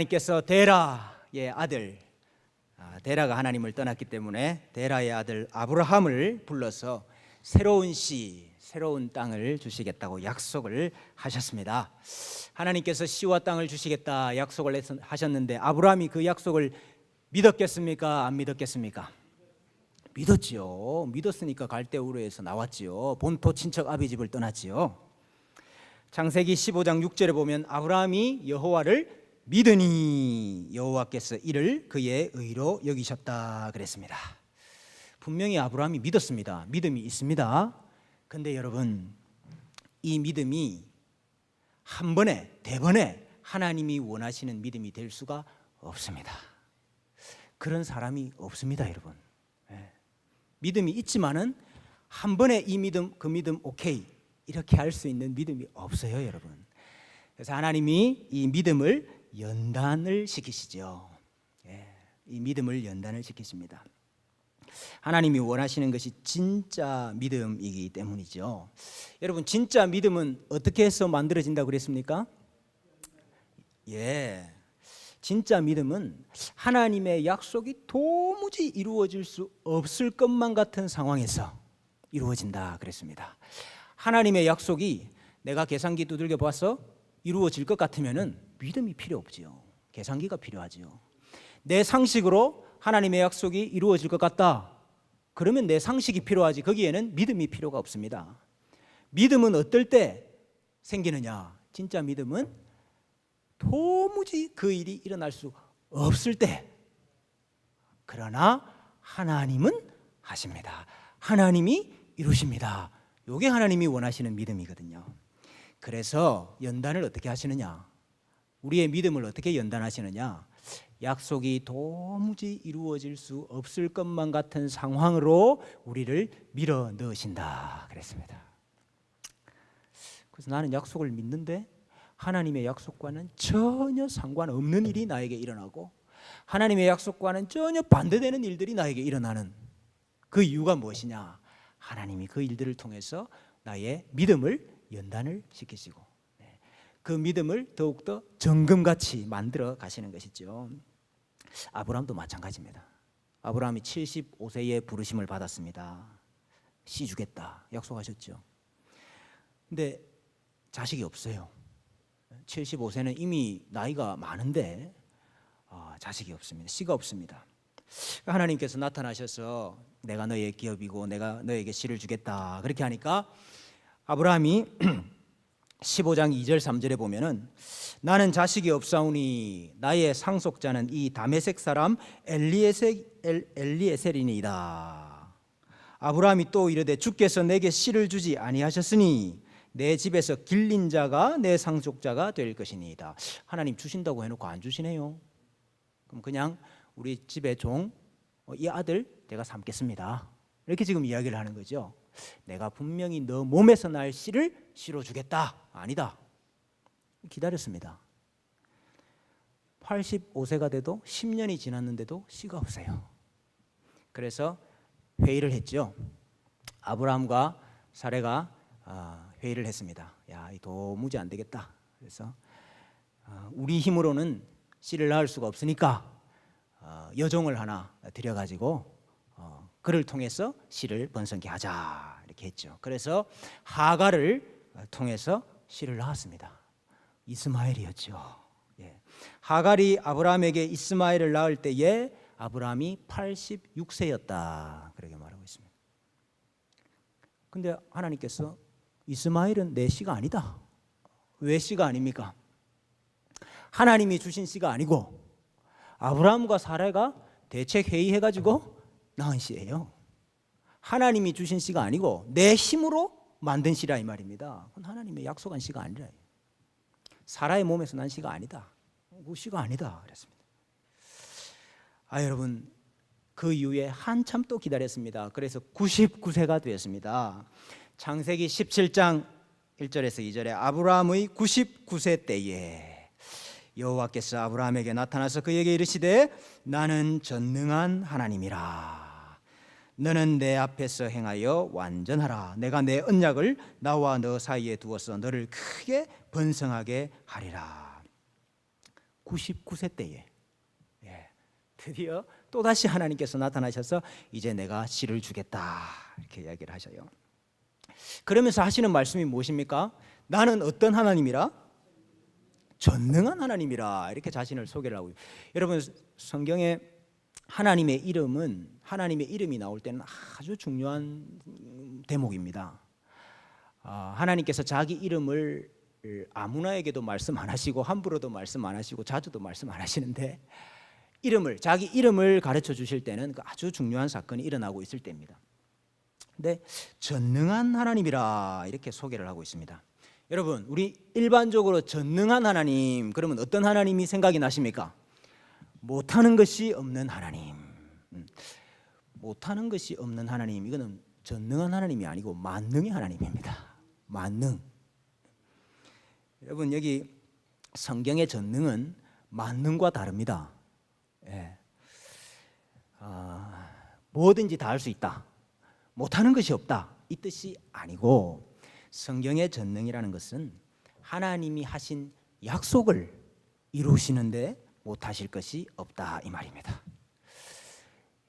하나님께서 데라의 아들, 데라가 하나님을 떠났기 때문에 데라의 아들 아브라함을 불러서 새로운 씨, 새로운 땅을 주시겠다고 약속을 하셨습니다. 하나님께서 씨와 땅을 주시겠다 약속을 하셨는데 아브라함이 그 약속을 믿었겠습니까? 안 믿었겠습니까? 믿었지요. 믿었으니까 갈대우르에서 나왔지요. 본토 친척 아비 집을 떠났지요. 창세기 15장 6절에 보면 아브라함이 여호와를 믿으니 여호와께서 이를 그의 의로 여기셨다 그랬습니다. 분명히 아브라함이 믿었습니다. 믿음이 있습니다. 근데 여러분, 이 믿음이 한 번에 대번에 하나님이 원하시는 믿음이 될 수가 없습니다. 그런 사람이 없습니다, 여러분. 믿음이 있지만은 한 번에 이 믿음, 그 믿음 오케이 이렇게 할 수 있는 믿음이 없어요, 여러분. 그래서 하나님이 이 믿음을 연단을 시키시죠. 이 믿음을 연단을 시키십니다. 하나님이 원하시는 것이 진짜 믿음이기 때문이죠. 여러분, 진짜 믿음은 어떻게 해서 만들어진다고 그랬습니까? 진짜 믿음은 하나님의 약속이 도무지 이루어질 수 없을 것만 같은 상황에서 이루어진다 그랬습니다. 하나님의 약속이 내가 계산기 두들겨 봐서 이루어질 것 같으면은 믿음이 필요 없지요. 계산기가 필요하지요. 내 상식으로 하나님의 약속이 이루어질 것 같다. 그러면 내 상식이 필요하지. 거기에는 믿음이 필요가 없습니다. 믿음은 어떨 때 생기느냐? 진짜 믿음은 도무지 그 일이 일어날 수 없을 때. 그러나 하나님은 하십니다. 하나님이 이루십니다. 이게 하나님이 원하시는 믿음이거든요. 그래서 연단을 어떻게 하시느냐? 우리의 믿음을 어떻게 연단하시느냐? 약속이 도무지 이루어질 수 없을 것만 같은 상황으로 우리를 밀어 넣으신다 그랬습니다. 그래서 나는 약속을 믿는데 하나님의 약속과는 전혀 상관없는 일이 나에게 일어나고 하나님의 약속과는 전혀 반대되는 일들이 나에게 일어나는 그 이유가 무엇이냐? 하나님이 그 일들을 통해서 나의 믿음을 연단을 시키시고 그 믿음을 더욱더 정금같이 만들어 가시는 것이죠. 아브라함도 마찬가지입니다. 아브라함이 75세에 부르심을 받았습니다. 씨 주겠다 약속하셨죠. 근데 자식이 없어요. 75세는 이미 나이가 많은데 자식이 없습니다. 씨가 없습니다. 하나님께서 나타나셔서 내가 너의 기업이고 내가 너에게 씨를 주겠다 그렇게 하니까 아브라함이 15장 2절 3절에 보면은 나는 자식이 없사오니 나의 상속자는 이 다메섹 사람 엘리에셀이니이다. 아브라함이 또 이르되 주께서 내게 씨를 주지 아니하셨으니 내 집에서 길린 자가 내 상속자가 될 것이니이다. 하나님 주신다고 해놓고 안 주시네요. 그럼 그냥 우리 집의 종, 이 아들 내가 삼겠습니다. 이렇게 지금 이야기를 하는 거죠. 내가 분명히 너 몸에서 날 씨를 씨로 주겠다. 아니다. 기다렸습니다. 85세가 돼도 10년이 지났는데도 씨가 없어요. 그래서 회의를 했죠. 아브라함과 사레가 회의를 했습니다. 야, 이 도무지 안 되겠다. 그래서 우리 힘으로는 씨를 낳을 수가 없으니까 여종을 하나 들여가지고 그를 통해서 씨를 번성케 하자 이렇게 했죠. 그래서 하갈을 통해서 씨를 낳았습니다. 이스마엘이었죠. 하갈이 아브라함에게 이스마엘을 낳을 때에 아브라함이 86세였다 그렇게 말하고 있습니다. 근데 하나님께서 이스마엘은 내 씨가 아니다. 왜 씨가 아닙니까? 하나님이 주신 씨가 아니고 아브라함과 사라가 대책 회의해가지고 낳은 씨예요. 하나님이 주신 씨가 아니고 내 힘으로 만든 씨라 이 말입니다. 그건 하나님의 약속한 씨가 아니라 사라의 몸에서 난 씨가 아니다. 그 씨가 아니다 그랬습니다. 여러분 그 이후에 한참 또 기다렸습니다. 그래서 99세가 되었습니다. 창세기 17장 1절에서 2절에 아브라함의 99세 때에 여호와께서 아브라함에게 나타나서 그에게 이르시되 나는 전능한 하나님이라. 너는 내 앞에서 행하여 완전하라. 내가 내 언약을 나와 너 사이에 두어서 너를 크게 번성하게 하리라. 99세 때에 드디어 또다시 하나님께서 나타나셔서 이제 내가 씨를 주겠다 이렇게 이야기를 하셔요. 그러면서 하시는 말씀이 무엇입니까? 나는 어떤 하나님이라? 전능한 하나님이라 이렇게 자신을 소개를 하고. 여러분 성경에 하나님의 이름이 나올 때는 아주 중요한 대목입니다. 하나님께서 자기 이름을 아무나에게도 말씀 안 하시고 함부로도 말씀 안 하시고 자주도 말씀 안 하시는데 자기 이름을 가르쳐 주실 때는 아주 중요한 사건이 일어나고 있을 때입니다. 근데 전능한 하나님이라 이렇게 소개를 하고 있습니다. 여러분 우리 일반적으로 전능한 하나님 그러면 어떤 하나님이 생각이 나십니까? 못하는 것이 없는 하나님. 못하는 것이 없는 하나님, 이거는 전능한 하나님이 아니고 만능의 하나님입니다. 만능. 여러분 여기 성경의 전능은 만능과 다릅니다. 뭐든지 다 할 수 있다, 못하는 것이 없다 이 뜻이 아니고, 성경의 전능이라는 것은 하나님이 하신 약속을 이루시는데 못하실 것이 없다 이 말입니다.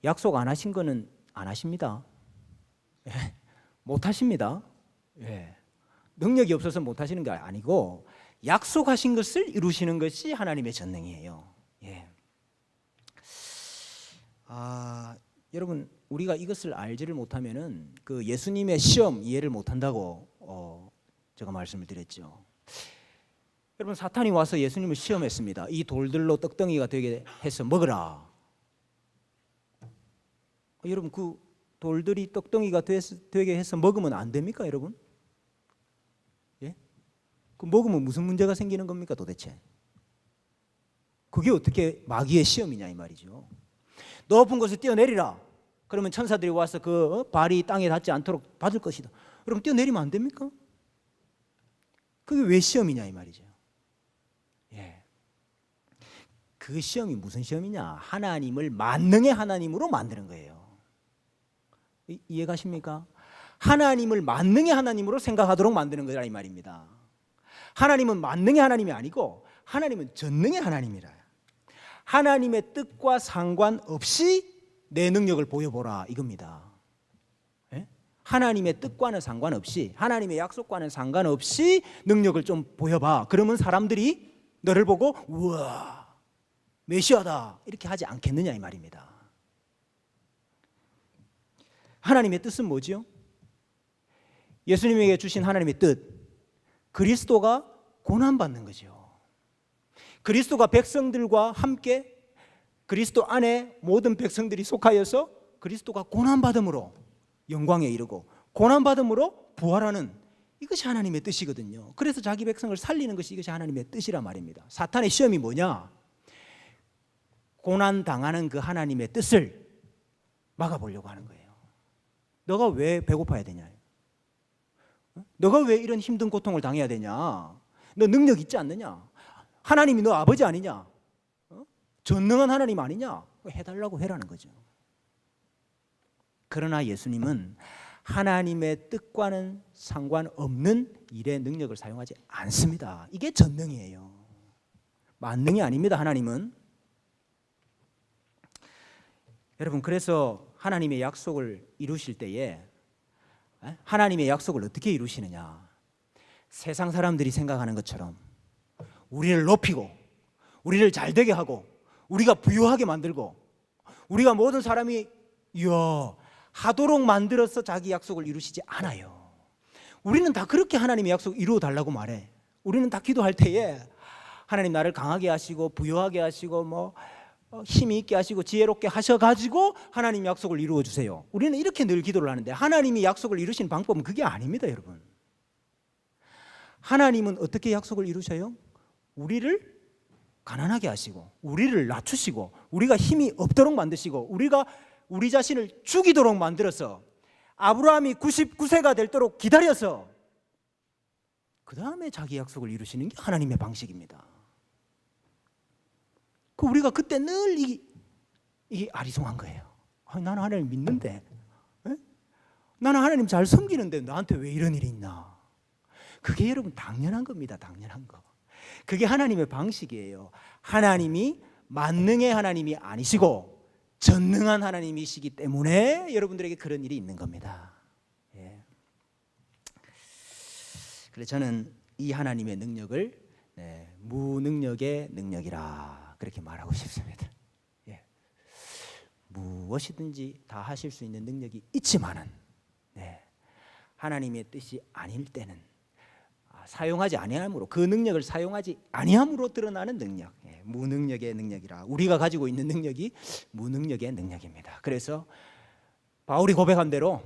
약속 안 하신 거는 안 하십니다. 못하십니다. 능력이 없어서 못하시는 게 아니고 약속하신 것을 이루시는 것이 하나님의 전능이에요. 여러분 우리가 이것을 알지를 못하면은 그 예수님의 시험 이해를 못한다고 제가 말씀을 드렸죠. 여러분 사탄이 와서 예수님을 시험했습니다. 이 돌들로 떡덩이가 되게 해서 먹으라. 여러분 그 돌들이 떡덩이가 되게 해서 먹으면 안 됩니까, 여러분? 그 먹으면 무슨 문제가 생기는 겁니까, 도대체? 그게 어떻게 마귀의 시험이냐 이 말이죠. 높은 곳에 뛰어내리라. 그러면 천사들이 와서 그 발이 땅에 닿지 않도록 받을 것이다. 그럼 뛰어내리면 안 됩니까? 그게 왜 시험이냐 이 말이죠. 그 시험이 무슨 시험이냐? 하나님을 만능의 하나님으로 만드는 거예요. 이해가십니까? 하나님을 만능의 하나님으로 생각하도록 만드는 거라 이 말입니다. 하나님은 만능의 하나님이 아니고 하나님은 전능의 하나님이라. 하나님의 뜻과 상관없이 내 능력을 보여보라 이겁니다. 하나님의 뜻과는 상관없이, 하나님의 약속과는 상관없이 능력을 좀 보여봐. 그러면 사람들이 너를 보고 우와 메시아다 이렇게 하지 않겠느냐 이 말입니다. 하나님의 뜻은 뭐지요? 예수님에게 주신 하나님의 뜻, 그리스도가 고난받는 거죠. 그리스도가 백성들과 함께 그리스도 안에 모든 백성들이 속하여서 그리스도가 고난받음으로 영광에 이르고 고난받음으로 부활하는, 이것이 하나님의 뜻이거든요. 그래서 자기 백성을 살리는 것이 이것이 하나님의 뜻이란 말입니다. 사탄의 시험이 뭐냐? 고난당하는 그 하나님의 뜻을 막아보려고 하는 거예요. 너가 왜 배고파야 되냐? 너가 왜 이런 힘든 고통을 당해야 되냐? 너 능력 있지 않느냐? 하나님이 너 아버지 아니냐? 전능한 하나님 아니냐? 해달라고 해라는 거죠. 그러나 예수님은 하나님의 뜻과는 상관없는 일에 능력을 사용하지 않습니다. 이게 전능이에요. 만능이 아닙니다. 하나님은. 여러분 그래서 하나님의 약속을 이루실 때에 하나님의 약속을 어떻게 이루시느냐? 세상 사람들이 생각하는 것처럼 우리를 높이고 우리를 잘되게 하고 우리가 부유하게 만들고 우리가 모든 사람이 하도록 만들어서 자기 약속을 이루시지 않아요. 우리는 다 그렇게 하나님의 약속 이루어 달라고 말해. 우리는 다 기도할 때에 하나님 나를 강하게 하시고 부유하게 하시고 힘이 있게 하시고 지혜롭게 하셔가지고 하나님 약속을 이루어 주세요. 우리는 이렇게 늘 기도를 하는데 하나님이 약속을 이루시는 방법은 그게 아닙니다, 여러분. 하나님은 어떻게 약속을 이루셔요? 우리를 가난하게 하시고 우리를 낮추시고 우리가 힘이 없도록 만드시고 우리 자신을 죽이도록 만들어서 아브라함이 99세가 되도록 기다려서 그 다음에 자기 약속을 이루시는 게 하나님의 방식입니다. 우리가 그때 늘 이게 아리송한 거예요. 나는 하나님 믿는데, 나는 하나님 잘 섬기는데 나한테 왜 이런 일이 있나? 그게 여러분 당연한 겁니다. 당연한 거. 그게 하나님의 방식이에요. 하나님이 만능의 하나님이 아니시고 전능한 하나님이시기 때문에 여러분들에게 그런 일이 있는 겁니다. 예. 그래서 저는 이 하나님의 능력을 무능력의 능력이라 그렇게 말하고 싶습니다. 예. 무엇이든지 다 하실 수 있는 능력이 있지만은 하나님의 뜻이 아닐 때는 사용하지 아니함으로, 그 능력을 사용하지 아니함으로 드러나는 능력, 무능력의 능력이라. 우리가 가지고 있는 능력이 무능력의 능력입니다. 그래서 바울이 고백한 대로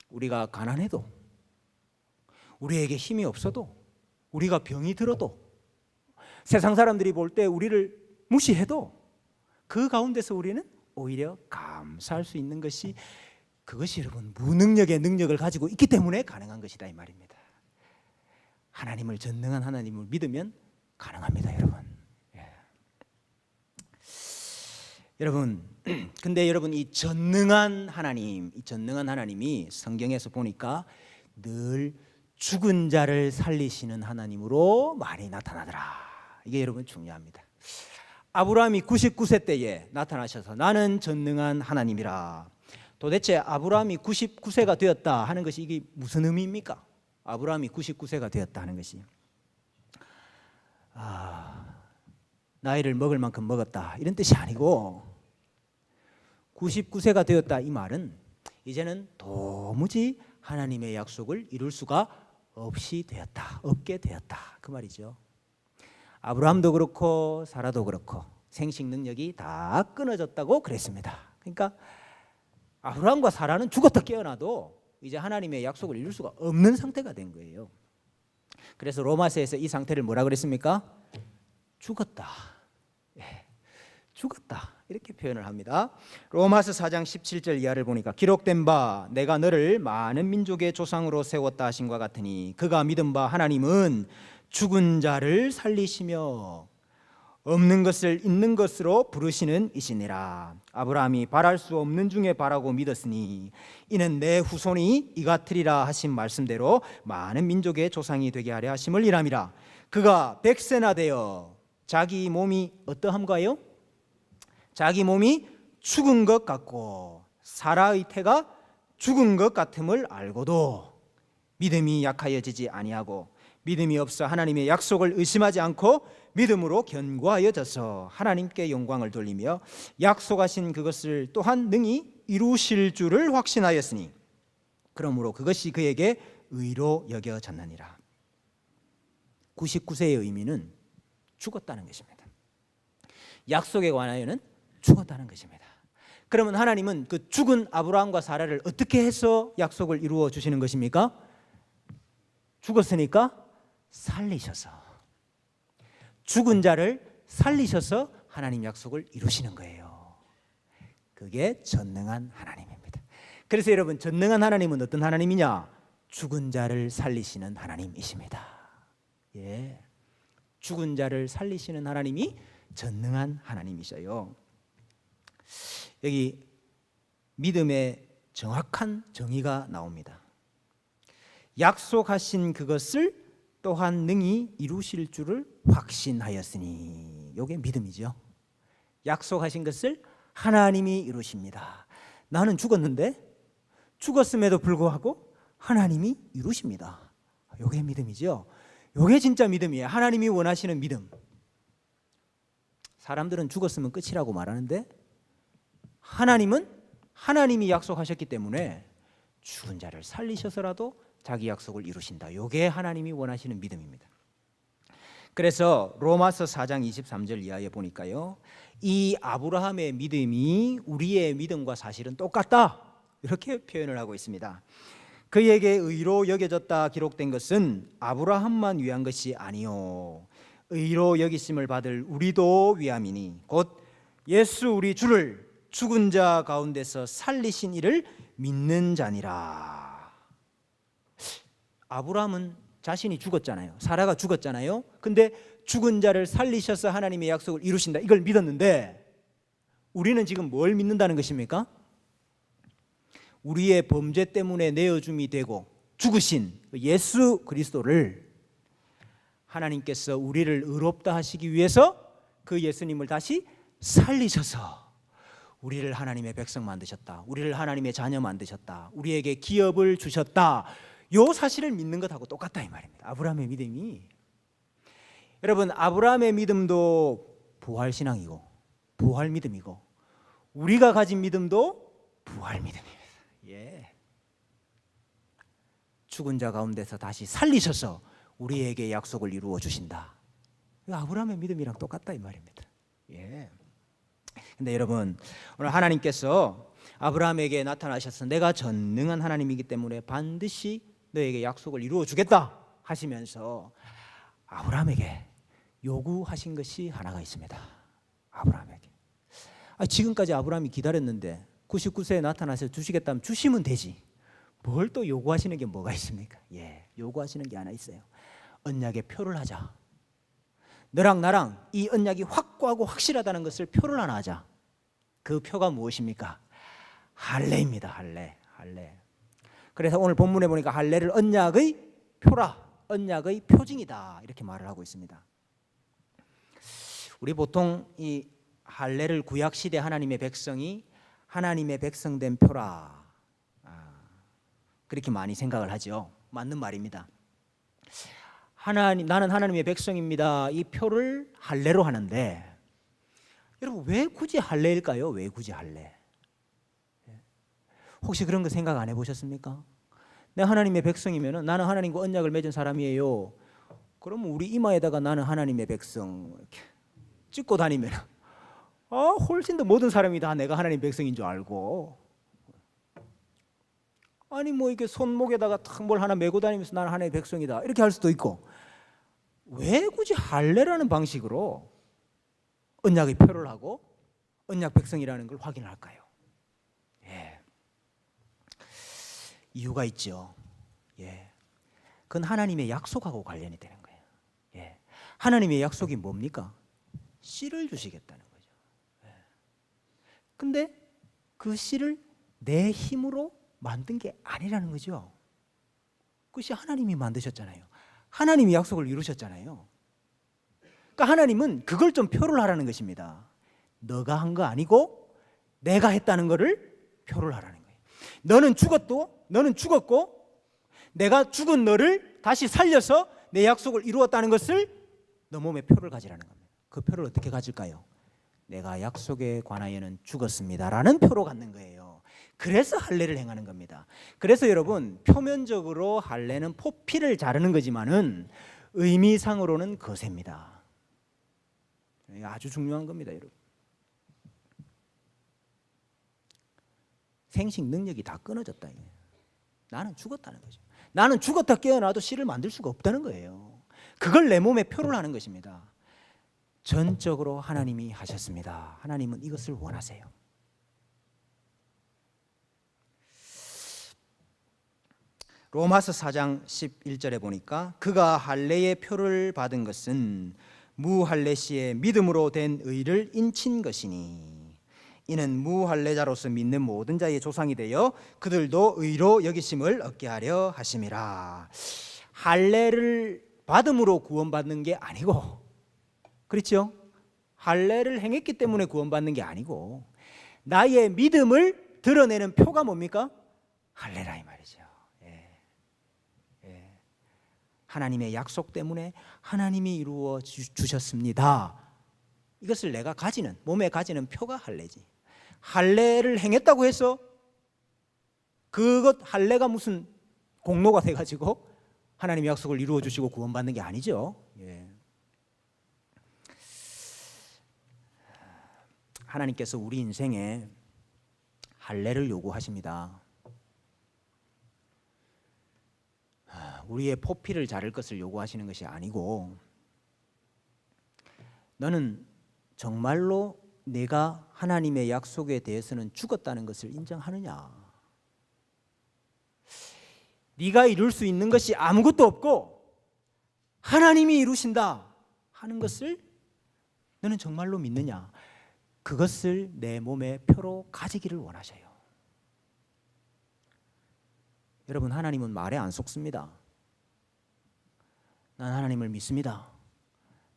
우리가 가난해도, 우리에게 힘이 없어도, 우리가 병이 들어도, 세상 사람들이 볼 때 우리를 무시해도 그 가운데서 우리는 오히려 감사할 수 있는 것이, 그것이 여러분 무능력의 능력을 가지고 있기 때문에 가능한 것이다 이 말입니다. 하나님을, 전능한 하나님을 믿으면 가능합니다, 여러분. 예. 여러분, 근데 여러분 이 전능한 하나님, 이 전능한 하나님이 성경에서 보니까 늘 죽은 자를 살리시는 하나님으로 많이 나타나더라. 이게 여러분 중요합니다. 아브라함이 99세 때에 나타나셔서 나는 전능한 하나님이라. 도대체 아브라함이 99세가 되었다 하는 것이 이게 무슨 의미입니까? 아브라함이 99세가 되었다 하는 것이 나이를 먹을 만큼 먹었다 이런 뜻이 아니고, 99세가 되었다 이 말은 이제는 도무지 하나님의 약속을 이룰 수가 없게 되었다 그 말이죠. 아브라함도 그렇고 사라도 그렇고 생식 능력이 다 끊어졌다고 그랬습니다. 그러니까 아브라함과 사라는 죽었다 깨어나도 이제 하나님의 약속을 이룰 수가 없는 상태가 된 거예요. 그래서 로마서에서 이 상태를 뭐라 그랬습니까? 죽었다. 죽었다 이렇게 표현을 합니다. 로마서 4장 17절 이하를 보니까 기록된 바 내가 너를 많은 민족의 조상으로 세웠다 하신과 같으니 그가 믿은 바 하나님은 죽은 자를 살리시며 없는 것을 있는 것으로 부르시는 이시니라. 아브라함이 바랄 수 없는 중에 바라고 믿었으니 이는 내 후손이 이같으리라 하신 말씀대로 많은 민족의 조상이 되게 하려 하심을 이람이라. 그가 100세나 되어 자기 몸이 어떠함가요? 자기 몸이 죽은 것 같고 사라의 태가 죽은 것 같음을 알고도 믿음이 약하여지지 아니하고 믿음이 없어 하나님의 약속을 의심하지 않고 믿음으로 견고하여져서 하나님께 영광을 돌리며 약속하신 그것을 또한 능히 이루실 줄을 확신하였으니 그러므로 그것이 그에게 의로 여겨졌느니라. 99세의 의미는 죽었다는 것입니다. 약속에 관하여는 죽었다는 것입니다. 그러면 하나님은 그 죽은 아브라함과 사라를 어떻게 해서 약속을 이루어 주시는 것입니까? 죽었으니까 살리셔서, 죽은 자를 살리셔서 하나님 약속을 이루시는 거예요. 그게 전능한 하나님입니다. 그래서 여러분 전능한 하나님은 어떤 하나님이냐? 죽은 자를 살리시는 하나님이십니다. 예, 죽은 자를 살리시는 하나님이 전능한 하나님이셔요. 여기 믿음의 정확한 정의가 나옵니다. 약속하신 그것을 또한 능히 이루실 줄을 확신하였으니, 이게 믿음이죠. 약속하신 것을 하나님이 이루십니다. 나는 죽었는데 죽었음에도 불구하고 하나님이 이루십니다. 이게 믿음이죠. 이게 진짜 믿음이에요. 하나님이 원하시는 믿음. 사람들은 죽었으면 끝이라고 말하는데 하나님은 하나님이 약속하셨기 때문에 죽은 자를 살리셔서라도 자기 약속을 이루신다. 이게 하나님이 원하시는 믿음입니다. 그래서 로마서 4장 23절 이하에 보니까요, 이 아브라함의 믿음이 우리의 믿음과 사실은 똑같다 이렇게 표현을 하고 있습니다. 그에게 의로 여겨졌다 기록된 것은 아브라함만 위한 것이 아니요 의로 여기심을 받을 우리도 위함이니 곧 예수 우리 주를 죽은 자 가운데서 살리신 이를 믿는 자니라. 아브라함은 자신이 죽었잖아요. 사라가 죽었잖아요. 근데 죽은 자를 살리셔서 하나님의 약속을 이루신다, 이걸 믿었는데 우리는 지금 뭘 믿는다는 것입니까? 우리의 범죄 때문에 내어줌이 되고 죽으신 예수 그리스도를 하나님께서 우리를 의롭다 하시기 위해서 그 예수님을 다시 살리셔서 우리를 하나님의 백성 만드셨다. 우리를 하나님의 자녀 만드셨다. 우리에게 기업을 주셨다. 요 사실을 믿는 것하고 똑같다 이 말입니다. 아브라함의 믿음이. 여러분, 아브라함의 믿음도 부활신앙이고 부활 믿음이고 우리가 가진 믿음도 부활 믿음입니다. 예. 죽은 자 가운데서 다시 살리셔서 우리에게 약속을 이루어 주신다. 아브라함의 믿음이랑 똑같다 이 말입니다. 예. 근데 여러분, 오늘 하나님께서 아브라함에게 나타나셔서 내가 전능한 하나님이기 때문에 반드시 너에게 약속을 이루어 주겠다 하시면서 아브라함에게 요구하신 것이 하나가 있습니다. 아브라함에게. 지금까지 아브라함이 기다렸는데 99세에 나타나서 주시겠다면 주시면 되지. 뭘 또 요구하시는 게 뭐가 있습니까? 예, 요구하시는 게 하나 있어요. 언약의 표를 하자. 너랑 나랑 이 언약이 확고하고 확실하다는 것을 표를 하나 하자. 그 표가 무엇입니까? 할례입니다. 할례. 그래서 오늘 본문에 보니까 할례를 언약의 표라, 언약의 표징이다 이렇게 말을 하고 있습니다. 우리 보통 이 할례를 구약 시대 하나님의 백성이 하나님의 백성 된 표라 그렇게 많이 생각을 하죠. 맞는 말입니다. 나는 하나님의 백성입니다. 이 표를 할례로 하는데 여러분 왜 굳이 할례일까요? 왜 굳이 할례? 혹시 그런 거 생각 안 해보셨습니까? 내가 하나님의 백성이면 나는 하나님과 언약을 맺은 사람이에요. 그러면 우리 이마에다가 나는 하나님의 백성 이렇게 찍고 다니면 훨씬 더 모든 사람이 다 내가 하나님의 백성인 줄 알고 아니 뭐 이렇게 손목에다가 탁 뭘 하나 메고 다니면서 나는 하나님의 백성이다 이렇게 할 수도 있고 왜 굳이 할례라는 방식으로 언약의 표를 하고 언약 백성이라는 걸 확인할까요? 예. 이유가 있죠. 예. 그건 하나님의 약속하고 관련이 되는 거예요. 예. 하나님의 약속이 뭡니까? 씨를 주시겠다는 거죠. 예. 근데 그 씨를 내 힘으로 만든 게 아니라는 거죠. 그것이 하나님이 만드셨잖아요. 하나님이 약속을 이루셨잖아요. 그러니까 하나님은 그걸 좀 표를 하라는 것입니다. 너가 한 거 아니고 내가 했다는 거를 표를 하라는 거예요. 너는 죽었고 내가 죽은 너를 다시 살려서 내 약속을 이루었다는 것을 너 몸에 표를 가지라는 겁니다. 그 표를 어떻게 가질까요? 내가 약속에 관하여는 죽었습니다라는 표로 갖는 거예요. 그래서 할례를 행하는 겁니다. 그래서 여러분 표면적으로 할례는 포피를 자르는 거지만은 의미상으로는 거세입니다. 아주 중요한 겁니다, 여러분. 생식 능력이 다 끊어졌다. 나는 죽었다는 거죠. 나는 죽었다 깨어나도 씨를 만들 수가 없다는 거예요. 그걸 내 몸에 표를 하는 것입니다. 전적으로 하나님이 하셨습니다. 하나님은 이것을 원하세요. 로마서 4장 11절에 보니까 그가 할례의 표를 받은 것은 무할례 시에 믿음으로 된 의를 인친 것이니 이는 무할례자로서 믿는 모든 자의 조상이 되어 그들도 의로 여기심을 얻게 하려 하심이라. 할례를 받음으로 구원받는 게 아니고, 그렇죠? 할례를 행했기 때문에 구원받는 게 아니고 나의 믿음을 드러내는 표가 뭡니까? 할례라 이 말이죠. 하나님의 약속 때문에 하나님이 이루어 주셨습니다. 이것을 내가 가지는, 몸에 가지는 표가 할례지. 할례를 행했다고 해서 그것 할례가 무슨 공로가 돼가지고 하나님의 약속을 이루어 주시고 구원받는 게 아니죠. 예. 하나님께서 우리 인생에 할례를 요구하십니다. 우리의 포피를 자를 것을 요구하시는 것이 아니고 너는 정말로 내가 하나님의 약속에 대해서는 죽었다는 것을 인정하느냐? 네가 이룰 수 있는 것이 아무것도 없고 하나님이 이루신다 하는 것을 너는 정말로 믿느냐? 그것을 내 몸의 표로 가지기를 원하셔요. 여러분, 하나님은 말에 안 속습니다. 난 하나님을 믿습니다.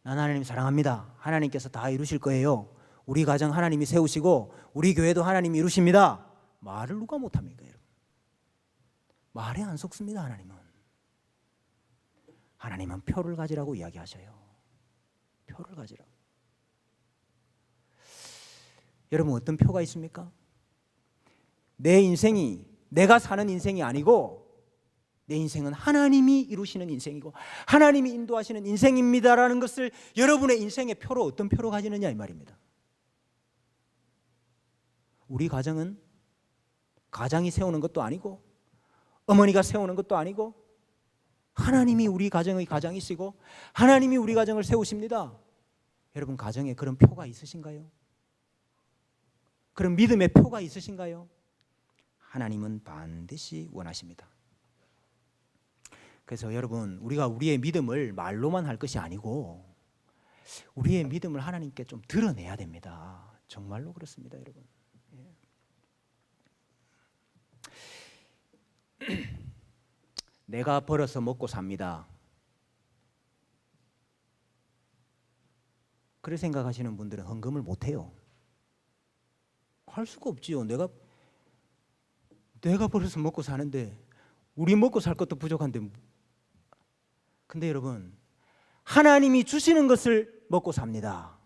난 하나님 사랑합니다. 하나님께서 다 이루실 거예요. 우리 가정 하나님이 세우시고 우리 교회도 하나님이 이루십니다. 말을 누가 못합니까, 여러분? 말에 안 속습니다. 하나님은 표를 가지라고 이야기하셔요. 표를 가지라고. 여러분, 어떤 표가 있습니까? 내 인생이 내가 사는 인생이 아니고 내 인생은 하나님이 이루시는 인생이고 하나님이 인도하시는 인생입니다라는 것을 여러분의 인생의 표로 어떤 표로 가지느냐 이 말입니다. 우리 가정은 가장이 세우는 것도 아니고 어머니가 세우는 것도 아니고 하나님이 우리 가정의 가장이시고 하나님이 우리 가정을 세우십니다. 여러분, 가정에 그런 표가 있으신가요? 그런 믿음의 표가 있으신가요? 하나님은 반드시 원하십니다. 그래서 여러분, 우리가 우리의 믿음을 말로만 할 것이 아니고 우리의 믿음을 하나님께 좀 드러내야 됩니다. 정말로 그렇습니다, 여러분. 내가 벌어서 먹고 삽니다. 그렇게 생각하시는 분들은 헌금을 못해요. 할 수가 없지요. 내가 벌어서 먹고 사는데 우리 먹고 살 것도 부족한데. 근데 여러분, 하나님이 주시는 것을 먹고 삽니다.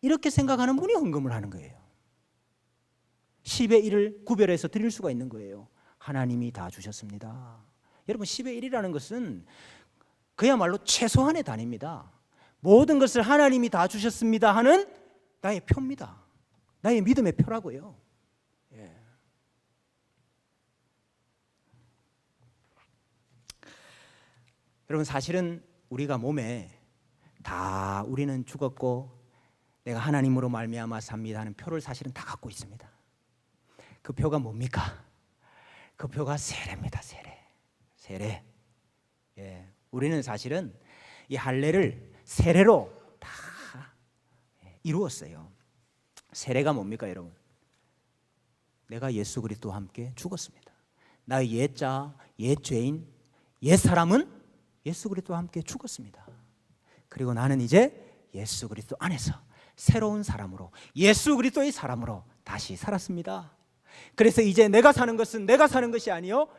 이렇게 생각하는 분이 헌금을 하는 거예요. 10의 1을 구별해서 드릴 수가 있는 거예요. 하나님이 다 주셨습니다. 여러분, 10의 1이라는 것은 그야말로 최소한의 단위입니다. 모든 것을 하나님이 다 주셨습니다 하는 나의 표입니다. 나의 믿음의 표라고요. 예. 여러분, 사실은 우리가 몸에 다 우리는 죽었고 내가 하나님으로 말미암아 삽니다 하는 표를 사실은 다 갖고 있습니다. 그 표가 뭡니까? 그 표가 세례입니다. 세례. 예. 우리는 사실은 이 할례를 세례로 다 이루었어요. 세례가 뭡니까, 여러분? 내가 예수 그리스도와 함께 죽었습니다. 나의 옛자, 옛죄인, 옛사람은 예수 그리스도와 함께 죽었습니다. 그리고 나는 이제 예수 그리스도 안에서 새로운 사람으로, 예수 그리스도의 사람으로 다시 살았습니다. 그래서 이제 내가 사는 것은 내가 사는 것이 아니요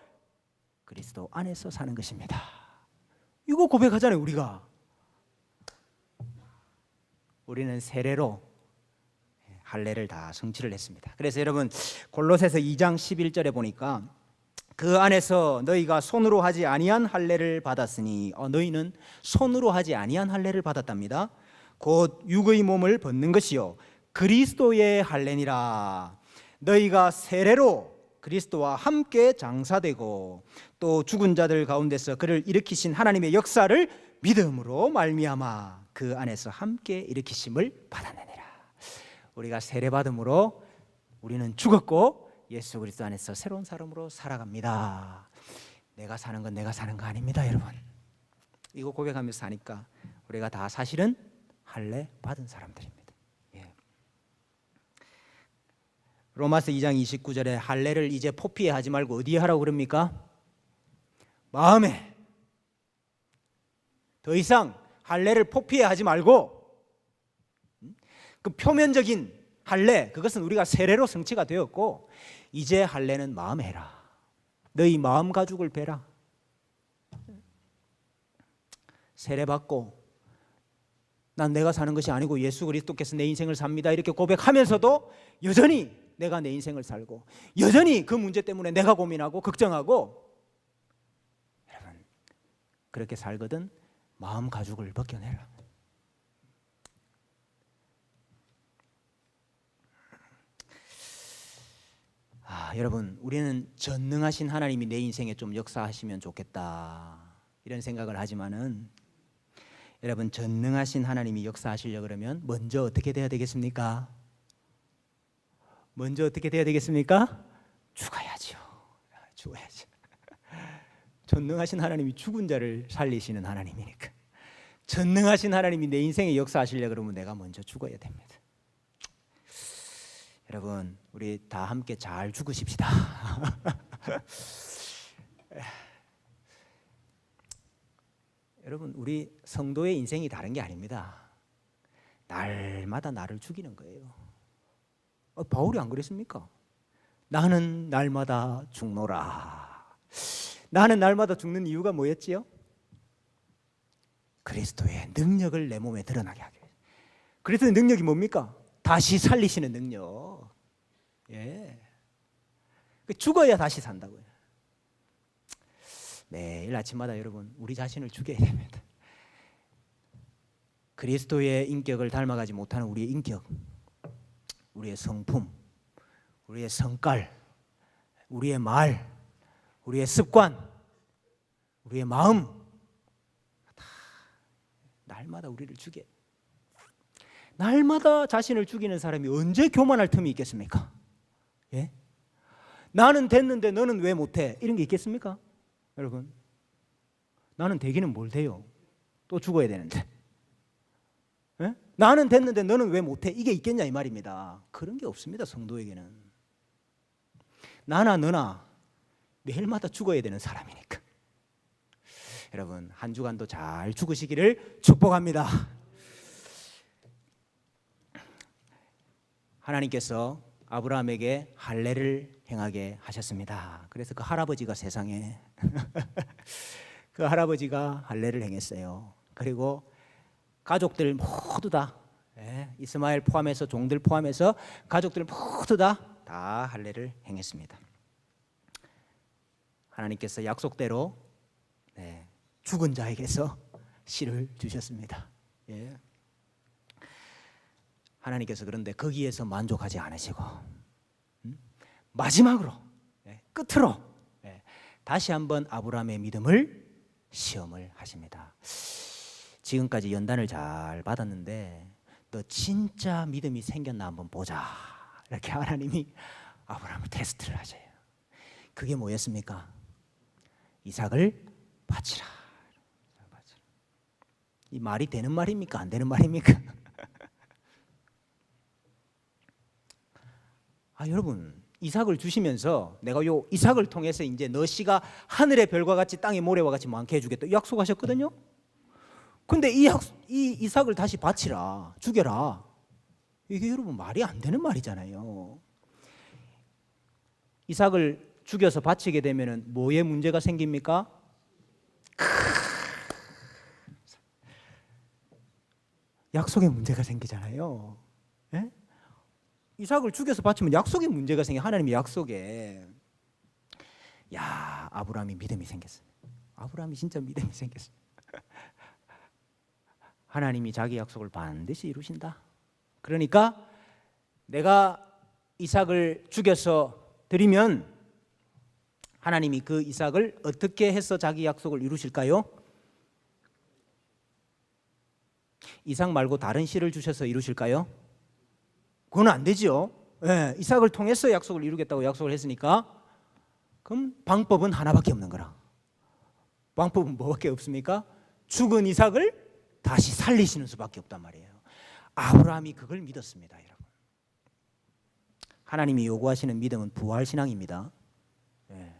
그리스도 안에서 사는 것입니다. 이거 고백하잖아요. 우리는 세례로 할례를 다 성취를 했습니다. 그래서 여러분, 골로새서 2장 11절에 보니까 그 안에서 너희가 손으로 하지 아니한 할례를 받았으니 너희는 손으로 하지 아니한 할례를 받았답니다. 곧 육의 몸을 벗는 것이요 그리스도의 할례니라. 너희가 세례로 그리스도와 함께 장사되고 또 죽은 자들 가운데서 그를 일으키신 하나님의 역사를 믿음으로 말미암아 그 안에서 함께 일으키심을 받았느니라. 우리가 세례받음으로 우리는 죽었고 예수 그리스도 안에서 새로운 사람으로 살아갑니다. 내가 사는 건 내가 사는 거 아닙니다, 여러분. 이거 고백하면서 사니까 우리가 다 사실은 할례 받은 사람들입니다. 로마서 2장 29절에 할례를 이제 포피에 하지 말고 어디에 하라고 그럽니까? 마음에. 더 이상 할례를 포피에 하지 말고 그 표면적인 할례, 그것은 우리가 세례로 성취가 되었고 이제 할례는 마음에 해라. 너희 마음 가죽을 베라. 세례받고 난 내가 사는 것이 아니고 예수 그리스도께서 내 인생을 삽니다 이렇게 고백하면서도 여전히 내가 내 인생을 살고 여전히 그 문제 때문에 내가 고민하고 걱정하고, 여러분 그렇게 살거든 마음 가죽을 벗겨내라. 여러분, 우리는 전능하신 하나님이 내 인생에 좀 역사하시면 좋겠다 이런 생각을 하지만은, 여러분 전능하신 하나님이 역사하시려고 그러면 먼저 어떻게 돼야 되겠습니까? 죽어야죠. 전능하신 하나님이 죽은 자를 살리시는 하나님이니까 전능하신 하나님이 내 인생에 역사하시려고 그러면 내가 먼저 죽어야 됩니다. 여러분, 우리 다 함께 잘 죽으십시다. 여러분, 우리 성도의 인생이 다른 게 아닙니다. 날마다 나를 죽이는 거예요. 바울이 안 그랬습니까? 나는 날마다 죽노라. 나는 날마다 죽는 이유가 뭐였지요? 그리스도의 능력을 내 몸에 드러나게 하기 위해서. 그리스도의 능력이 뭡니까? 다시 살리시는 능력. 예. 죽어야 다시 산다고요. 매일 아침마다 여러분, 우리 자신을 죽여야 됩니다. 그리스도의 인격을 닮아가지 못하는 우리의 인격, 우리의 성품, 우리의 성깔, 우리의 말, 우리의 습관, 우리의 마음, 다 날마다 우리를 죽여. 날마다 자신을 죽이는 사람이 언제 교만할 틈이 있겠습니까? 예? 나는 됐는데 너는 왜 못해? 이런 게 있겠습니까? 여러분, 나는 되기는 뭘 돼요? 또 죽어야 되는데. 예? 나는 됐는데 너는 왜 못해? 이게 있겠냐 이 말입니다. 그런 게 없습니다. 성도에게는. 나나 너나 매일마다 죽어야 되는 사람이니까. 여러분, 한 주간도 잘 죽으시기를 축복합니다. 하나님께서 아브라함에게 할례를 행하게 하셨습니다. 그래서 그 할아버지가 세상에 그 할아버지가 할례를 행했어요. 그리고 가족들 모두 다, 이스마엘 포함해서 종들 포함해서 가족들 모두 다 할례를 행했습니다. 하나님께서 약속대로 죽은 자에게서 씨를 주셨습니다. 예. 하나님께서 그런데 거기에서 만족하지 않으시고 마지막으로, 끝으로 다시 한번 아브라함의 믿음을 시험을 하십니다. 지금까지 연단을 잘 받았는데 너 진짜 믿음이 생겼나 한번 보자. 이렇게 하나님이 아브라함을 테스트를 하셔요. 그게 뭐였습니까? 이삭을 바치라. 이 말이 되는 말입니까? 안 되는 말입니까? 여러분, 이삭을 주시면서 내가 요 이삭을 통해서 이제 너 씨가 하늘의 별과 같이 땅의 모래와 같이 많게 해주겠다 약속하셨거든요. 근데 이 이삭을 다시 바치라, 죽여라. 이게 여러분 말이 안 되는 말이잖아요. 이삭을 죽여서 바치게 되면은 뭐에 문제가 생깁니까? 약속에 문제가 생기잖아요. 예? 이삭을 죽여서 바치면 약속에 문제가 생겨. 하나님의 약속에. 야, 아브라함이 믿음이 생겼어요. 아브라함이 진짜 믿음이 생겼어요. 하나님이 자기 약속을 반드시 이루신다. 그러니까 내가 이삭을 죽여서 드리면 하나님이 그 이삭을 어떻게 해서 자기 약속을 이루실까요? 이삭 말고 다른 씨를 주셔서 이루실까요? 그건 안 되죠. 예, 이삭을 통해서 약속을 이루겠다고 약속을 했으니까 그럼 방법은 하나밖에 없는 거라. 방법은 뭐밖에 없습니까? 죽은 이삭을 다시 살리시는 수밖에 없단 말이에요. 아브라함이 그걸 믿었습니다, 여러분. 하나님이 요구하시는 믿음은 부활신앙입니다. 예.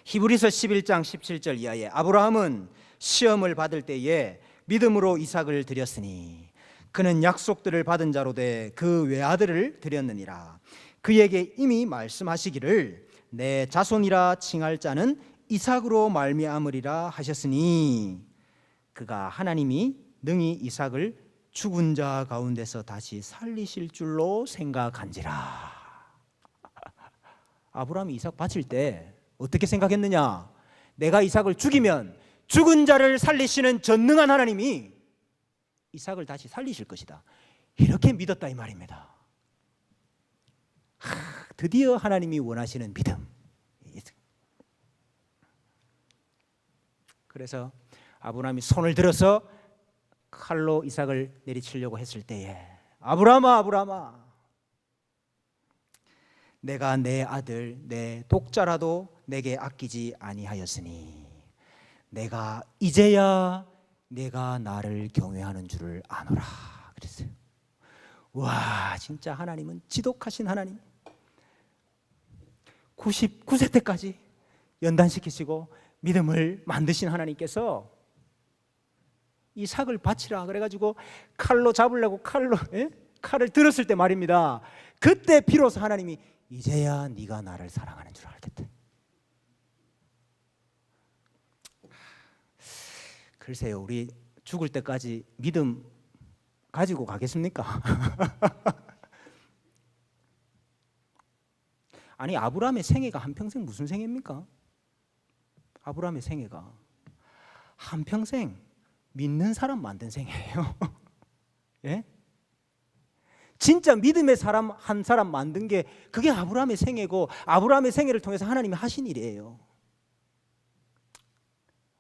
히브리서 11장 17절 이하에 아브라함은 시험을 받을 때에 믿음으로 이삭을 드렸으니 그는 약속들을 받은 자로 돼 그 외아들을 드렸느니라. 그에게 이미 말씀하시기를 내 자손이라 칭할 자는 이삭으로 말미암으리라 하셨으니 그가 하나님이 능히 이삭을 죽은 자 가운데서 다시 살리실 줄로 생각한지라. 아브라함이 이삭 바칠 때 어떻게 생각했느냐? 내가 이삭을 죽이면 죽은 자를 살리시는 전능한 하나님이 이삭을 다시 살리실 것이다. 이렇게 믿었다 이 말입니다. 드디어 하나님이 원하시는 믿음. 그래서 아브라함이 손을 들어서 칼로 이삭을 내리치려고 했을 때에 아브라함아, 아브라함아, 내가 내 아들 내 독자라도 내게 아끼지 아니하였으니 내가 이제야 내가 나를 경외하는 줄을 아노라 그랬어요. 와, 진짜 하나님은 지독하신 하나님. 99세 때까지 연단시키시고 믿음을 만드신 하나님께서 이 삭을 바치라 그래가지고 칼로 잡으려고 칼을 들었을 때 말입니다. 그때 비로소 하나님이 이제야 네가 나를 사랑하는 줄 알겠다. 글쎄요, 우리 죽을 때까지 믿음 가지고 가겠습니까? 아니, 아브라함의 생애가 한평생 무슨 생애입니까? 아브라함의 생애가 한평생 믿는 사람 만든 생애예요. 예? 진짜 믿음의 사람 한 사람 만든 게 그게 아브라함의 생애고, 아브라함의 생애를 통해서 하나님이 하신 일이에요.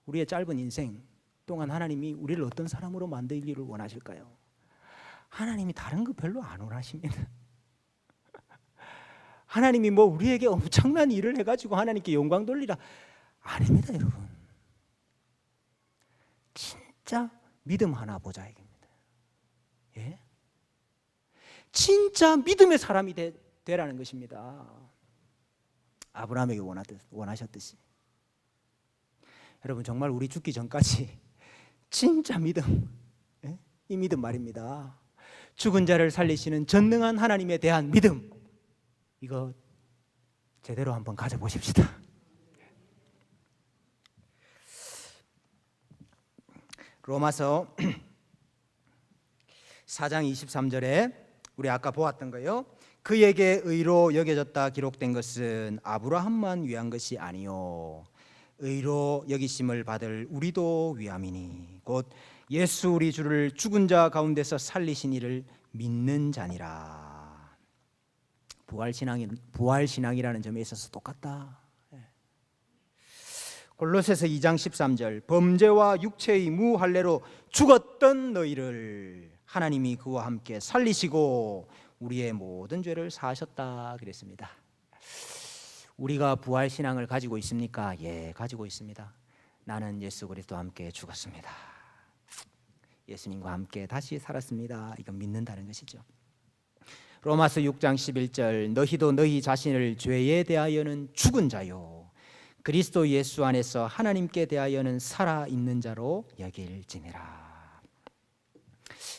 우리의 짧은 인생 동안 하나님이 우리를 어떤 사람으로 만들기를 원하실까요? 하나님이 다른 거 별로 안 원하십니다. 하나님이 뭐 우리에게 엄청난 일을 해가지고 하나님께 영광 돌리라, 아닙니다, 여러분. 진짜 믿음 하나 보자 이겁니다. 예? 진짜 믿음의 사람이 되라는 것입니다. 아브라함에게 원하셨듯이. 여러분, 정말 우리 죽기 전까지 진짜 믿음, 예? 이 믿음 말입니다. 죽은 자를 살리시는 전능한 하나님에 대한 믿음, 이거 제대로 한번 가져보십시다. 로마서 4장 23절에 우리 아까 보았던 거요. 그에게 의로 여겨졌다 기록된 것은 아브라함만 위한 것이 아니요 의로 여기심을 받을 우리도 위함이니 곧 예수 우리 주를 죽은 자 가운데서 살리신 이를 믿는 자니라. 부활신앙이라는 점에 있어서 똑같다. 골로새서 2장 13절 범죄와 육체의 무할례로 죽었던 너희를 하나님이 그와 함께 살리시고 우리의 모든 죄를 사하셨다 그랬습니다. 우리가 부활신앙을 가지고 있습니까? 예, 가지고 있습니다. 나는 예수 그리스도와 함께 죽었습니다. 예수님과 함께 다시 살았습니다. 이건 믿는다는 것이죠. 로마서 6장 11절 너희도 너희 자신을 죄에 대하여는 죽은 자요 그리스도 예수 안에서 하나님께 대하여는 살아있는 자로 여길지니라.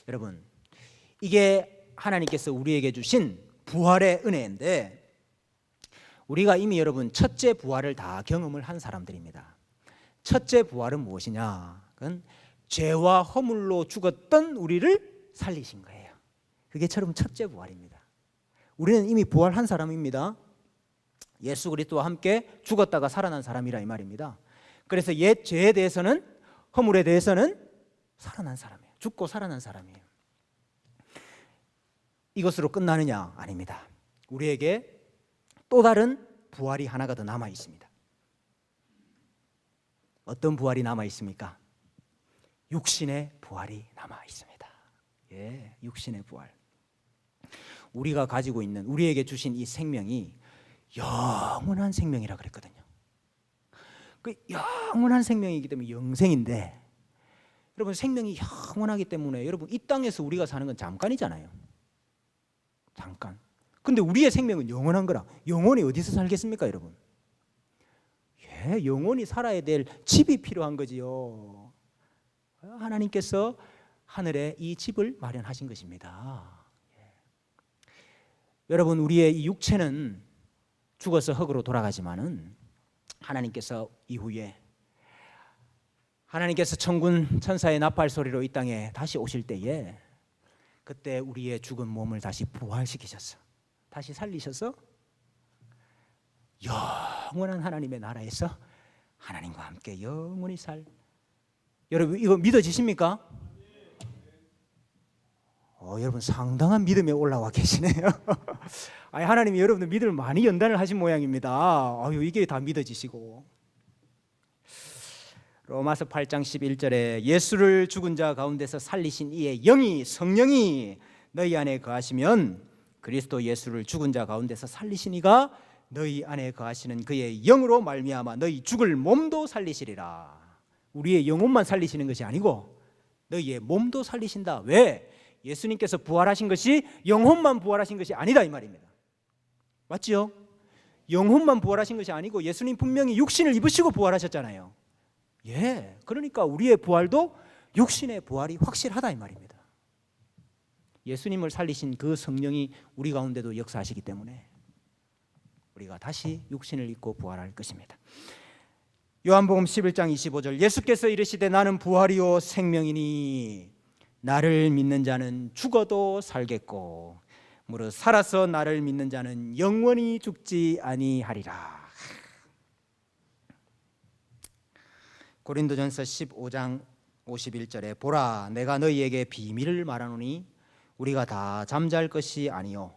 여러분, 이게 하나님께서 우리에게 주신 부활의 은혜인데, 우리가 이미 여러분 첫째 부활을 다 경험을 한 사람들입니다. 첫째 부활은 무엇이냐? 그건 죄와 허물로 죽었던 우리를 살리신 거예요. 그게 여러분 첫째 부활입니다. 우리는 이미 부활한 사람입니다. 예수 그리스도와 함께 죽었다가 살아난 사람이라 이 말입니다. 그래서 옛 죄에 대해서는, 허물에 대해서는 살아난 사람이에요. 죽고 살아난 사람이에요. 이것으로 끝나느냐? 아닙니다. 우리에게 또 다른 부활이 하나가 더 남아 있습니다. 어떤 부활이 남아 있습니까? 육신의 부활이 남아 있습니다. 예, 육신의 부활. 우리가 가지고 있는, 우리에게 주신 이 생명이 영원한 생명이라 그랬거든요. 그 영원한 생명이기 때문에 영생인데, 여러분 생명이 영원하기 때문에 여러분 이 땅에서 우리가 사는 건 잠깐이잖아요. 잠깐. 근데 우리의 생명은 영원한 거라. 영원히 어디서 살겠습니까, 여러분? 예, 영원히 살아야 될 집이 필요한 거지요. 하나님께서 하늘에 이 집을 마련하신 것입니다. 예. 여러분, 우리의 이 육체는 죽어서 흙으로 돌아가지만은 하나님께서 이후에 하나님께서 천군 천사의 나팔 소리로 이 땅에 다시 오실 때에 그때 우리의 죽은 몸을 다시 부활시키셔서 다시 살리셔서 영원한 하나님의 나라에서 하나님과 함께 영원히 살. 여러분 이거 믿어지십니까? 여러분 상당한 믿음에 올라와 계시네요. 아니, 하나님이 여러분들 믿음을 많이 연단을 하신 모양입니다. 이게 다 믿어지시고. 로마서 8장 11절에 예수를 죽은 자 가운데서 살리신 이의 영이, 성령이 너희 안에 거하시면 그리스도 예수를 죽은 자 가운데서 살리신 이가 너희 안에 거하시는 그의 영으로 말미암아 너희 죽을 몸도 살리시리라. 우리의 영혼만 살리시는 것이 아니고 너희의 몸도 살리신다. 왜? 예수님께서 부활하신 것이 영혼만 부활하신 것이 아니다 이 말입니다. 맞지요? 영혼만 부활하신 것이 아니고 예수님 분명히 육신을 입으시고 부활하셨잖아요. 예, 그러니까 우리의 부활도 육신의 부활이 확실하다 이 말입니다. 예수님을 살리신 그 성령이 우리 가운데도 역사하시기 때문에 우리가 다시 육신을 입고 부활할 것입니다. 요한복음 11장 25절 예수께서 이르시되 나는 부활이요 생명이니 나를 믿는 자는 죽어도 살겠고 무릇 살아서 나를 믿는 자는 영원히 죽지 아니하리라. 고린도전서 15장 51절에 보라 내가 너희에게 비밀을 말하노니 우리가 다 잠잘 것이 아니요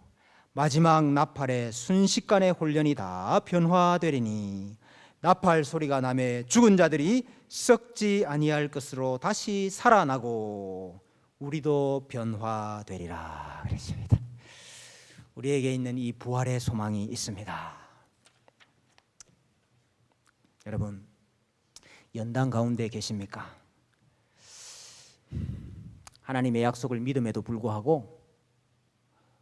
마지막 나팔의 순식간에 홀련히 다 변화되리니 나팔 소리가 나매 죽은 자들이 썩지 아니할 것으로 다시 살아나고 우리도 변화되리라 그랬습니다. 우리에게 있는 이 부활의 소망이 있습니다. 여러분 연단 가운데 계십니까? 하나님의 약속을 믿음에도 불구하고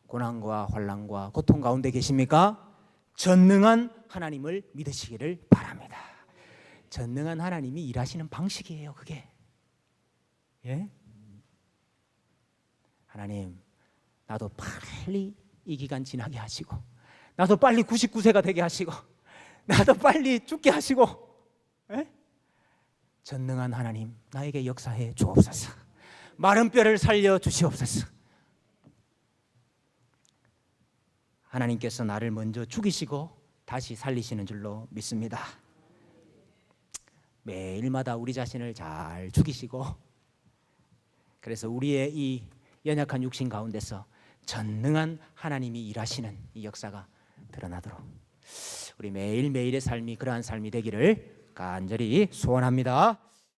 고난과 환난과 고통 가운데 계십니까? 전능한 하나님을 믿으시기를 바랍니다. 전능한 하나님이 일하시는 방식이에요. 그게 예? 하나님 나도 빨리 이 기간 지나게 하시고 나도 빨리 99세가 되게 하시고 나도 빨리 죽게 하시고 예? 전능한 하나님 나에게 역사해 주옵소서. 마른 뼈를 살려 주시옵소서. 하나님께서 나를 먼저 죽이시고 다시 살리시는 줄로 믿습니다. 매일마다 우리 자신을 잘 죽이시고 그래서 우리의 이 연약한 육신 가운데서 전능한 하나님이 일하시는 이 역사가 드러나도록 우리 매일매일의 삶이 그러한 삶이 되기를 간절히 소원합니다.